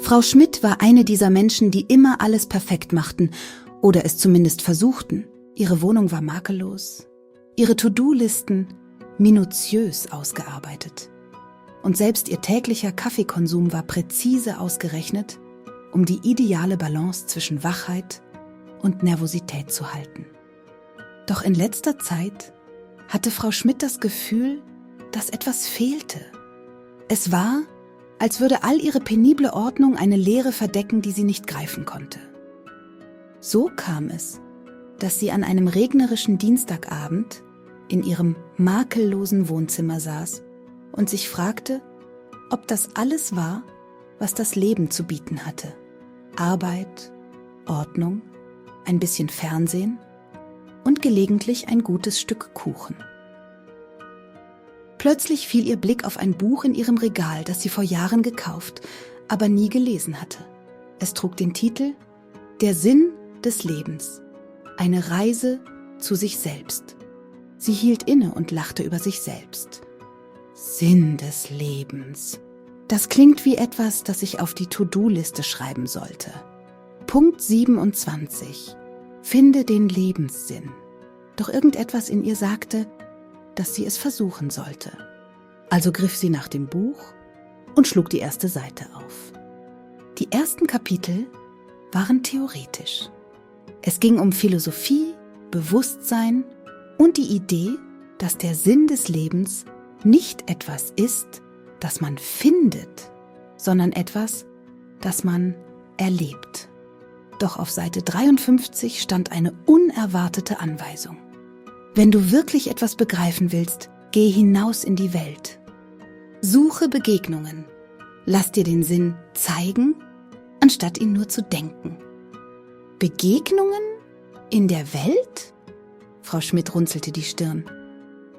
Frau Schmidt war eine dieser Menschen, die immer alles perfekt machten oder es zumindest versuchten. Ihre Wohnung war makellos, ihre To-Do-Listen minutiös ausgearbeitet. Und selbst ihr täglicher Kaffeekonsum war präzise ausgerechnet, um die ideale Balance zwischen Wachheit und Nervosität zu halten. Doch in letzter Zeit hatte Frau Schmidt das Gefühl, dass etwas fehlte. Es war, als würde all ihre penible Ordnung eine Leere verdecken, die sie nicht greifen konnte. So kam es, dass sie an einem regnerischen Dienstagabend in ihrem makellosen Wohnzimmer saß und sich fragte, ob das alles war, was das Leben zu bieten hatte. Arbeit, Ordnung, ein bisschen Fernsehen und gelegentlich ein gutes Stück Kuchen. Plötzlich fiel ihr Blick auf ein Buch in ihrem Regal, das sie vor Jahren gekauft, aber nie gelesen hatte. Es trug den Titel »Der Sinn des Lebens. Eine Reise zu sich selbst«. Sie hielt inne und lachte über sich selbst. Sinn des Lebens. Das klingt wie etwas, das ich auf die To-Do-Liste schreiben sollte. Punkt 27. Finde den Lebenssinn. Doch irgendetwas in ihr sagte, dass sie es versuchen sollte. Also griff sie nach dem Buch und schlug die erste Seite auf. Die ersten Kapitel waren theoretisch. Es ging um Philosophie, Bewusstsein und die Idee, dass der Sinn des Lebens nicht etwas ist, das man findet, sondern etwas, das man erlebt. Doch auf Seite 53 stand eine unerwartete Anweisung. Wenn du wirklich etwas begreifen willst, geh hinaus in die Welt. Suche Begegnungen. Lass dir den Sinn zeigen, anstatt ihn nur zu denken. Begegnungen? In der Welt? Frau Schmidt runzelte die Stirn.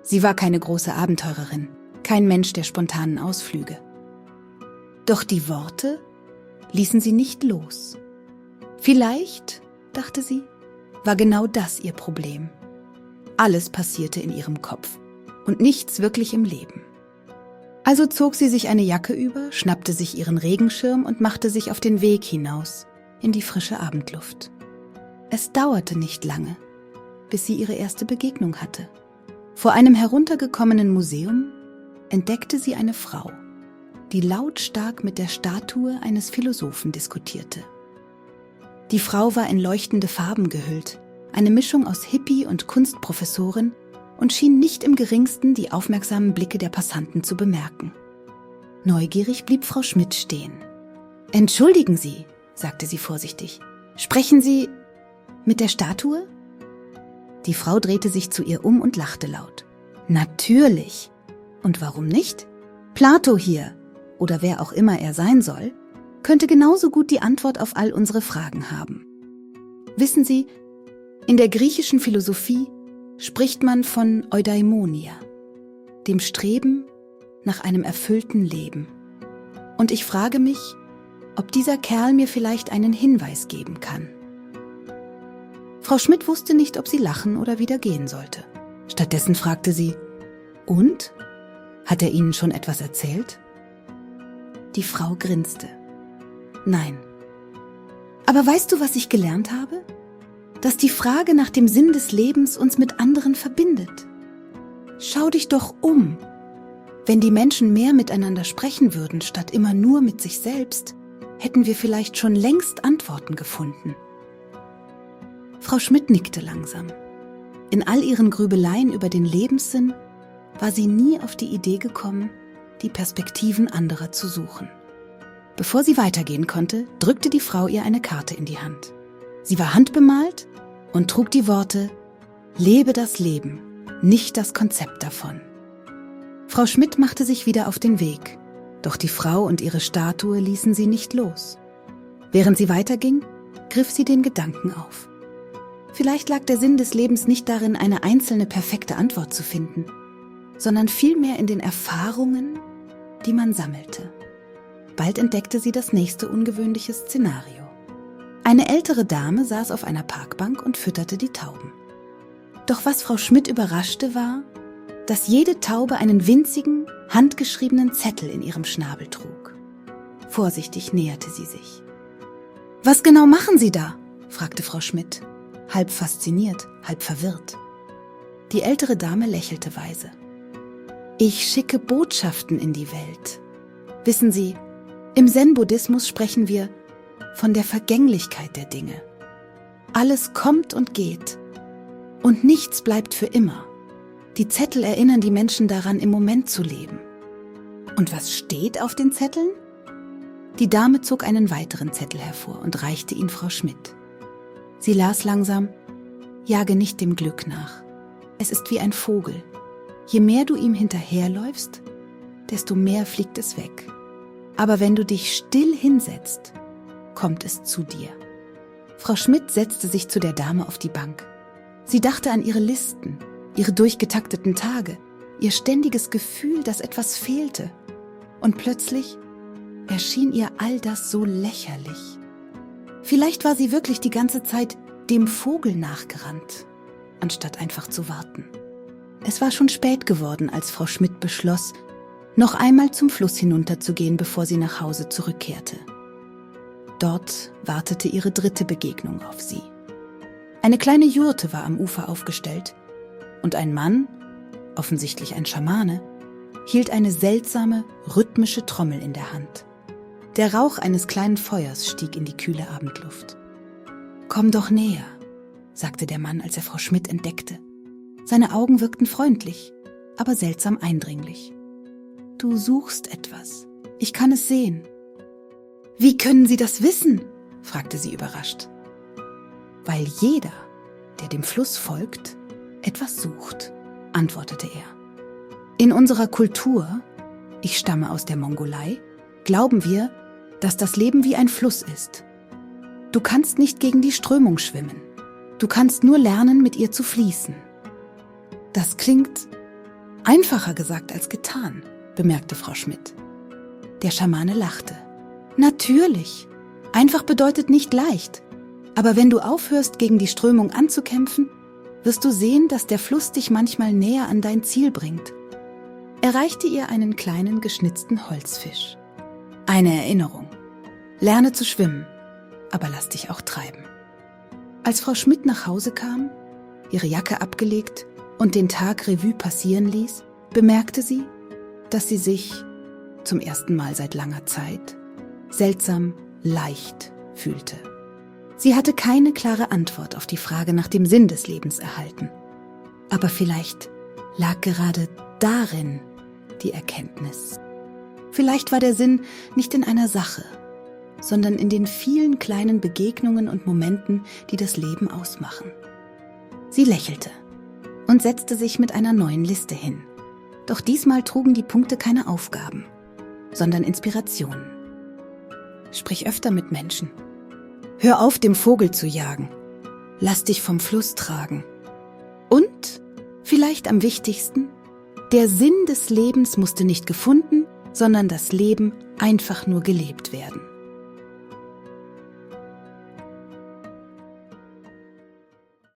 Sie war keine große Abenteurerin, kein Mensch der spontanen Ausflüge. Doch die Worte ließen sie nicht los. Vielleicht, dachte sie, war genau das ihr Problem. Alles passierte in ihrem Kopf und nichts wirklich im Leben. Also zog sie sich eine Jacke über, schnappte sich ihren Regenschirm und machte sich auf den Weg hinaus in die frische Abendluft. Es dauerte nicht lange, bis sie ihre erste Begegnung hatte. Vor einem heruntergekommenen Museum entdeckte sie eine Frau, die lautstark mit der Statue eines Philosophen diskutierte. Die Frau war in leuchtende Farben gehüllt, eine Mischung aus Hippie und Kunstprofessorin, und schien nicht im geringsten die aufmerksamen Blicke der Passanten zu bemerken. Neugierig blieb Frau Schmidt stehen. »Entschuldigen Sie«, sagte sie vorsichtig, »sprechen Sie mit der Statue?« Die Frau drehte sich zu ihr um und lachte laut. »Natürlich! Und warum nicht? Plato hier, oder wer auch immer er sein soll, könnte genauso gut die Antwort auf all unsere Fragen haben. Wissen Sie, in der griechischen Philosophie spricht man von Eudaimonia, dem Streben nach einem erfüllten Leben. Und ich frage mich, ob dieser Kerl mir vielleicht einen Hinweis geben kann.« Frau Schmidt wusste nicht, ob sie lachen oder wieder gehen sollte. Stattdessen fragte sie, »Und? Hat er Ihnen schon etwas erzählt?« Die Frau grinste. »Nein. Aber weißt du, was ich gelernt habe? Dass die Frage nach dem Sinn des Lebens uns mit anderen verbindet. Schau dich doch um. Wenn die Menschen mehr miteinander sprechen würden, statt immer nur mit sich selbst, hätten wir vielleicht schon längst Antworten gefunden.« Frau Schmidt nickte langsam. In all ihren Grübeleien über den Lebenssinn war sie nie auf die Idee gekommen, die Perspektiven anderer zu suchen. Bevor sie weitergehen konnte, drückte die Frau ihr eine Karte in die Hand. Sie war handbemalt und trug die Worte »Lebe das Leben, nicht das Konzept davon«. Frau Schmidt machte sich wieder auf den Weg, doch die Frau und ihre Statue ließen sie nicht los. Während sie weiterging, griff sie den Gedanken auf. Vielleicht lag der Sinn des Lebens nicht darin, eine einzelne perfekte Antwort zu finden, sondern vielmehr in den Erfahrungen, die man sammelte. Bald entdeckte sie das nächste ungewöhnliche Szenario. Eine ältere Dame saß auf einer Parkbank und fütterte die Tauben. Doch was Frau Schmidt überraschte war, dass jede Taube einen winzigen, handgeschriebenen Zettel in ihrem Schnabel trug. Vorsichtig näherte sie sich. »Was genau machen Sie da?« fragte Frau Schmidt, halb fasziniert, halb verwirrt. Die ältere Dame lächelte weise. »Ich schicke Botschaften in die Welt. Wissen Sie, im Zen-Buddhismus sprechen wir von der Vergänglichkeit der Dinge. Alles kommt und geht und nichts bleibt für immer. Die Zettel erinnern die Menschen daran, im Moment zu leben. Und was steht auf den Zetteln?« Die Dame zog einen weiteren Zettel hervor und reichte ihn Frau Schmidt. Sie las langsam: »Jage nicht dem Glück nach. Es ist wie ein Vogel. Je mehr du ihm hinterherläufst, desto mehr fliegt es weg. Aber wenn du dich still hinsetzt, kommt es zu dir.« Frau Schmidt setzte sich zu der Dame auf die Bank. Sie dachte an ihre Listen, ihre durchgetakteten Tage, ihr ständiges Gefühl, dass etwas fehlte. Und plötzlich erschien ihr all das so lächerlich. Vielleicht war sie wirklich die ganze Zeit dem Vogel nachgerannt, anstatt einfach zu warten. Es war schon spät geworden, als Frau Schmidt beschloss, noch einmal zum Fluss hinunterzugehen, bevor sie nach Hause zurückkehrte. Dort wartete ihre dritte Begegnung auf sie. Eine kleine Jurte war am Ufer aufgestellt und ein Mann, offensichtlich ein Schamane, hielt eine seltsame, rhythmische Trommel in der Hand. Der Rauch eines kleinen Feuers stieg in die kühle Abendluft. »Komm doch näher«, sagte der Mann, als er Frau Schmidt entdeckte. Seine Augen wirkten freundlich, aber seltsam eindringlich. »Du suchst etwas. Ich kann es sehen.« »Wie können Sie das wissen?« fragte sie überrascht. »Weil jeder, der dem Fluss folgt, etwas sucht«, antwortete er. »In unserer Kultur, ich stamme aus der Mongolei, glauben wir, dass das Leben wie ein Fluss ist. Du kannst nicht gegen die Strömung schwimmen. Du kannst nur lernen, mit ihr zu fließen.« »Das klingt einfacher gesagt als getan«, bemerkte Frau Schmidt. Der Schamane lachte. »Natürlich. Einfach bedeutet nicht leicht. Aber wenn du aufhörst, gegen die Strömung anzukämpfen, wirst du sehen, dass der Fluss dich manchmal näher an dein Ziel bringt.« Er reichte ihr einen kleinen geschnitzten Holzfisch. »Eine Erinnerung. Lerne zu schwimmen, aber lass dich auch treiben.« Als Frau Schmidt nach Hause kam, ihre Jacke abgelegt und den Tag Revue passieren ließ, bemerkte sie, dass sie sich, zum ersten Mal seit langer Zeit, seltsam leicht fühlte. Sie hatte keine klare Antwort auf die Frage nach dem Sinn des Lebens erhalten. Aber vielleicht lag gerade darin die Erkenntnis. Vielleicht war der Sinn nicht in einer Sache, sondern in den vielen kleinen Begegnungen und Momenten, die das Leben ausmachen. Sie lächelte und setzte sich mit einer neuen Liste hin. Doch diesmal trugen die Punkte keine Aufgaben, sondern Inspirationen. Sprich öfter mit Menschen. Hör auf, dem Vogel zu jagen. Lass dich vom Fluss tragen. Und, vielleicht am wichtigsten, der Sinn des Lebens musste nicht gefunden, sondern das Leben einfach nur gelebt werden.